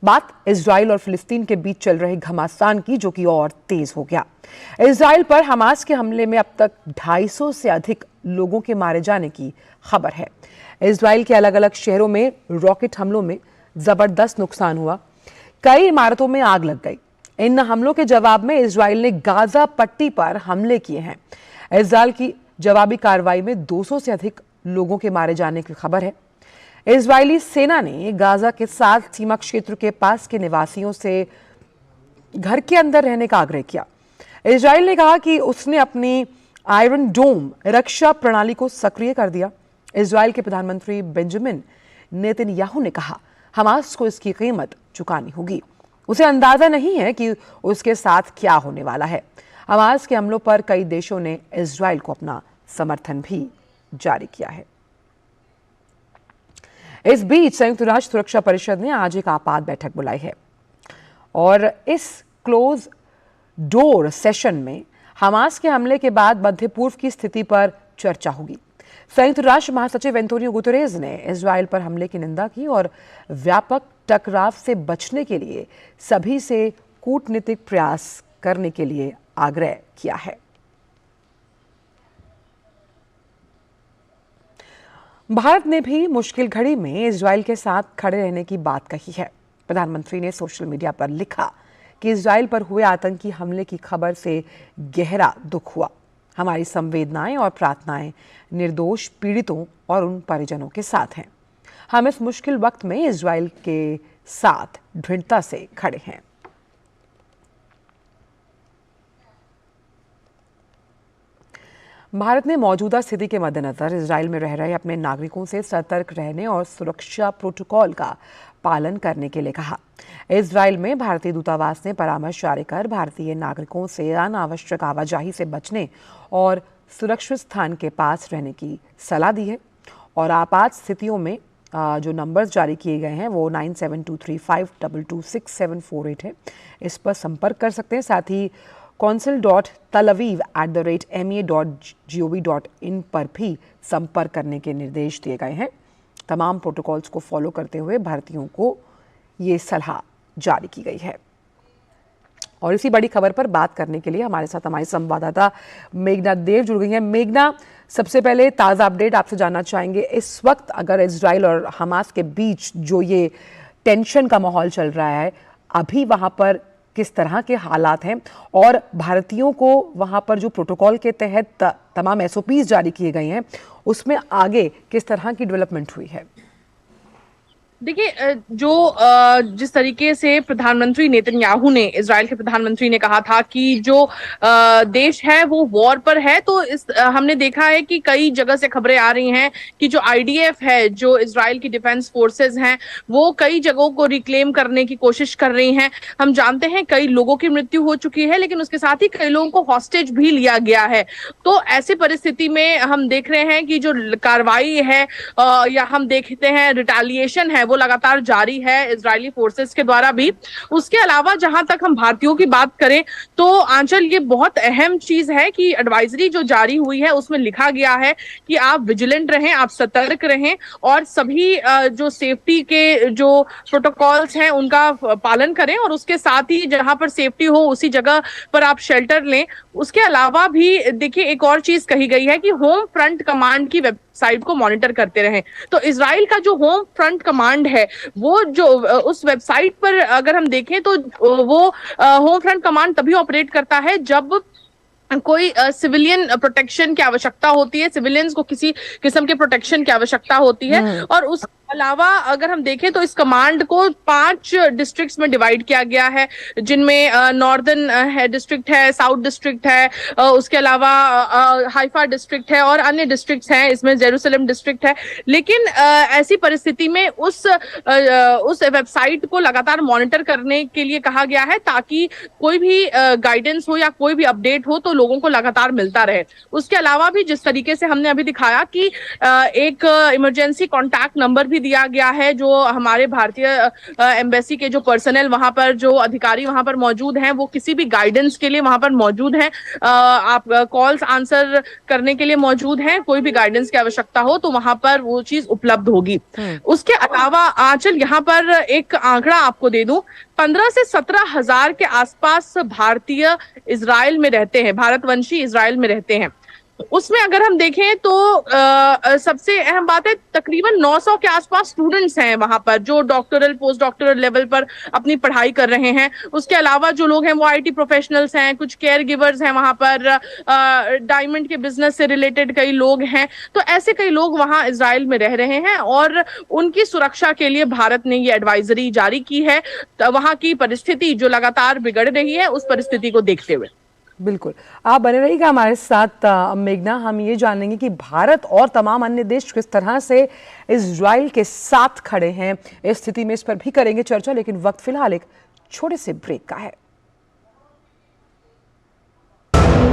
बात इजराइल और फिलिस्तीन के बीच चल रहे घमासान की, जो कि और तेज हो गया। इजराइल पर हमास के हमले में अब तक 250 से अधिक लोगों के मारे जाने की खबर है। इजराइल के अलग अलग शहरों में रॉकेट हमलों में जबरदस्त नुकसान हुआ, कई इमारतों में आग लग गई। इन हमलों के जवाब में इजराइल ने गाजा पट्टी पर हमले किए हैं। इजराइल की जवाबी कार्रवाई में 200 से अधिक लोगों के मारे जाने की खबर है। इजरायली सेना ने गाजा के साथ सीमा क्षेत्र के पास के निवासियों से घर के अंदर रहने का आग्रह किया। इजराइल ने कहा कि उसने अपनी आयरन डोम रक्षा प्रणाली को सक्रिय कर दिया। इजराइल के प्रधानमंत्री बेंजामिन नेतन्याहू ने कहा, हमास को इसकी कीमत चुकानी होगी। उसे अंदाजा नहीं है कि उसके साथ क्या होने वाला है। हमास के हमलों पर कई देशों ने इजराइल को अपना समर्थन भी जारी किया है। इस बीच संयुक्त राष्ट्र सुरक्षा परिषद ने आज एक आपात बैठक बुलाई है और इस क्लोज डोर सेशन में हमास के हमले के बाद मध्य पूर्व की स्थिति पर चर्चा होगी। संयुक्त राष्ट्र महासचिव एंटोनियो गुतेरेस ने इजराइल पर हमले की निंदा की और व्यापक टकराव से बचने के लिए सभी से कूटनीतिक प्रयास करने के लिए आग्रह किया है। भारत ने भी मुश्किल घड़ी में इजराइल के साथ खड़े रहने की बात कही है। प्रधानमंत्री ने सोशल मीडिया पर लिखा कि इजराइल पर हुए आतंकी हमले की खबर से गहरा दुख हुआ। हमारी संवेदनाएं और प्रार्थनाएं निर्दोष पीड़ितों और उन परिजनों के साथ हैं। हम इस मुश्किल वक्त में इजराइल के साथ दृढ़ता से खड़े हैं। भारत ने मौजूदा स्थिति के मद्देनजर इजराइल में रह रहे अपने नागरिकों से सतर्क रहने और सुरक्षा प्रोटोकॉल का पालन करने के लिए कहा। इजराइल में भारतीय दूतावास ने परामर्श जारी कर भारतीय नागरिकों से अनावश्यक आवाजाही से बचने और सुरक्षित स्थान के पास रहने की सलाह दी है। और आपात स्थितियों में जो नंबर्स जारी किए गए हैं वो 9723522648 है। इस पर संपर्क कर सकते हैं। साथ ही consul.talaviv@me.gov.in पर भी संपर्क करने के निर्देश दिए गए हैं। तमाम प्रोटोकॉल्स को फॉलो करते हुए भारतीयों को ये सलाह जारी की गई है। और इसी बड़ी खबर पर बात करने के लिए हमारे साथ हमारी संवाददाता मेघना देव जुड़ गई हैं। मेघना, सबसे पहले ताज़ा अपडेट आपसे जानना चाहेंगे। इस वक्त अगर इजराइल और हमास के बीच जो ये टेंशन का माहौल चल रहा है, अभी वहां पर किस तरह के हालात हैं और भारतीयों को वहां पर जो प्रोटोकॉल के तहत तमाम एसओपीज जारी किए गए हैं उसमें आगे किस तरह की डेवलपमेंट हुई है? देखिए, जिस तरीके से प्रधानमंत्री नेतन्याहू ने, इजराइल के प्रधानमंत्री ने कहा था कि जो देश है वो वॉर पर है, तो हमने देखा है कि कई जगह से खबरें आ रही हैं कि जो आईडीएफ है, जो इजराइल की डिफेंस फोर्सेस हैं, वो कई जगहों को रिक्लेम करने की कोशिश कर रही हैं। हम जानते हैं कई लोगों की मृत्यु हो चुकी है, लेकिन उसके साथ ही कई लोगों को हॉस्टेज भी लिया गया है। तो ऐसी परिस्थिति में हम देख रहे हैं कि जो कार्रवाई है या हम देखते हैं रिटेलिएशन है, वो लगातार जारी है इजरायली फोर्सेस के द्वारा भी। उसके अलावा जहां तक हम भारतीयों की बात करें तो आंचल, ये बहुत अहम चीज है कि एडवाइजरी जो जारी हुई है उसमें लिखा गया है कि आप विजिलेंट रहें, आप सतर्क रहें और सभी जो सेफ्टी के जो प्रोटोकॉल्स हैं उनका पालन करें और उसके साथ ही जहां पर सेफ्टी हो उसी जगह पर आप शेल्टर लें। उसके अलावा भी देखिए, एक और चीज कही गई है कि होम फ्रंट कमांड की वेबसाइट को मॉनिटर करते रहें। तो इजराइल का जो होम फ्रंट कमांड है, वो जो उस वेबसाइट पर अगर हम देखें तो वो होम फ्रंट कमांड तभी ऑपरेट करता है जब कोई सिविलियन प्रोटेक्शन की आवश्यकता होती है, सिविलियंस को किसी किस्म के प्रोटेक्शन की आवश्यकता होती है। और उस अलावा अगर हम देखें तो इस कमांड को 5 डिस्ट्रिक्ट्स में डिवाइड किया गया है, जिनमें नॉर्दर्न डिस्ट्रिक्ट है, साउथ डिस्ट्रिक्ट है, उसके अलावा हाइफा डिस्ट्रिक्ट है और अन्य डिस्ट्रिक्ट्स हैं, इसमें जेरूसलम डिस्ट्रिक्ट है। लेकिन ऐसी परिस्थिति में उस वेबसाइट को लगातार मॉनिटर करने के लिए कहा गया है ताकि कोई भी गाइडेंस हो या कोई भी अपडेट हो तो लोगों को लगातार मिलता रहे। उसके अलावा भी जिस तरीके से हमने अभी दिखाया कि एक इमरजेंसी कॉन्टैक्ट नंबर भी भी दिया गया है। जो हमारे भारतीय एम्बेसी के जो पर्सनल वहां पर, जो अधिकारी वहां पर मौजूद हैं, वो किसी भी गाइडेंस के लिए वहां पर मौजूद हैं। आप कॉल्स आंसर करने के लिए मौजूद हैं। कोई भी गाइडेंस की आवश्यकता हो तो वहां पर वो चीज उपलब्ध होगी। उसके अलावा आंचल, यहाँ पर एक आंकड़ा आपको दे दूं, 15 से 17 हजार के आसपास भारतीय इजराइल में रहते हैं, भारतवंशी इजराइल में रहते हैं। उसमें अगर हम देखें तो सबसे अहम बात है, तकरीबन 900 के आसपास स्टूडेंट्स हैं वहां पर, जो डॉक्टरल पोस्ट डॉक्टरल लेवल पर अपनी पढ़ाई कर रहे हैं। उसके अलावा जो लोग हैं वो आईटी प्रोफेशनल्स हैं, कुछ केयर गिवर्स हैं वहां पर, डायमंड के बिजनेस से रिलेटेड कई लोग हैं। तो ऐसे कई लोग वहां इजराइल में रह रहे हैं और उनकी सुरक्षा के लिए भारत ने ये एडवाइजरी जारी की है, वहां की परिस्थिति जो लगातार बिगड़ रही है उस परिस्थिति को देखते हुए। बिल्कुल, आप बने रहिएगा हमारे साथ मेघना। हम ये जानेंगे कि भारत और तमाम अन्य देश किस तरह से इजराइल के साथ खड़े हैं। इस स्थिति में इस पर भी करेंगे चर्चा, लेकिन वक्त फिलहाल एक छोटे से ब्रेक का है।